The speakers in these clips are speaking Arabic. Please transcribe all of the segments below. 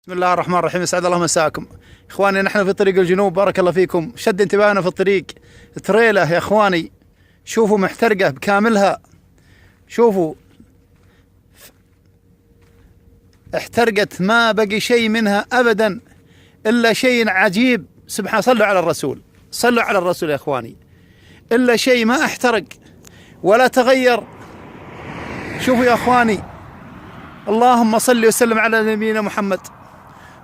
بسم الله الرحمن الرحيم. اسعد الله مساكم اخواني. نحن في طريق الجنوب، بارك الله فيكم. شد انتباهنا في الطريق تريله يا اخواني، شوفوا محترقه بكاملها، شوفوا احترقت، ما بقي شيء منها ابدا الا شيء عجيب. سبحان، صلوا على الرسول، صلوا على الرسول يا اخواني. الا شيء ما احترق ولا تغير. شوفوا يا اخواني، اللهم صل وسلم على نبينا محمد.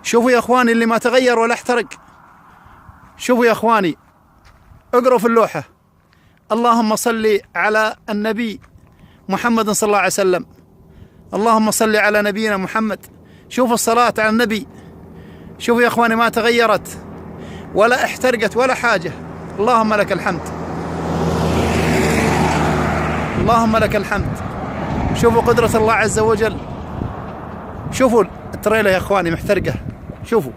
شوفوا يا اخواني اللي ما تغير ولا احترق. شوفوا يا اخواني، اقرأوا في اللوحة: اللهم صل على النبي محمد صلى الله عليه وسلم. اللهم صل على نبينا محمد. شوفوا الصلاة على النبي. شوفوا يا اخواني، ما تغيرت ولا احترقت ولا حاجة. اللهم لك الحمد، اللهم لك الحمد. شوفوا قدرة الله عز وجل. شوفوا التريلة يا اخواني محترقة، شوفوا.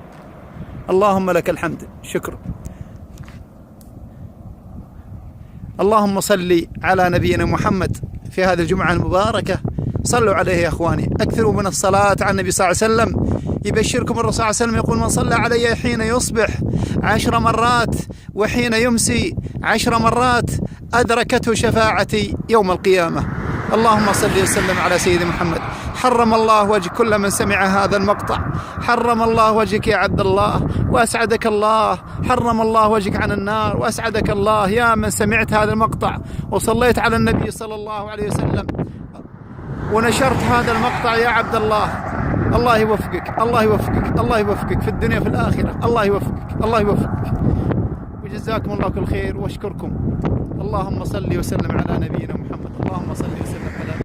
اللهم لك الحمد، شكرا. اللهم صل على نبينا محمد في هذه الجمعة المباركة. صلوا عليه يا اخواني، اكثروا من الصلاة على النبي صلى الله عليه وسلم. يبشركم الرسول صلى الله عليه وسلم يقول: من صلى علي حين يصبح 10 مرات وحين يمسي 10 مرات أدركته شفاعتي يوم القيامة. اللهم صل وسلم على سيدنا محمد. حرم الله وجه كل من سمع هذا المقطع، حرم الله وجهك يا عبد الله وأسعدك الله، حرم الله وجهك عن النار وأسعدك الله يا من سمعت هذا المقطع وصليت على النبي صلى الله عليه وسلم ونشرت هذا المقطع يا عبد الله. الله يوفقك، الله يوفقك، الله يوفقك في الدنيا في الآخرة. الله يوفقك، الله يوفقك، وجزاكم الله كل خير واشكركم. اللهم صل وسلم على نبينا محمد. اللهم صل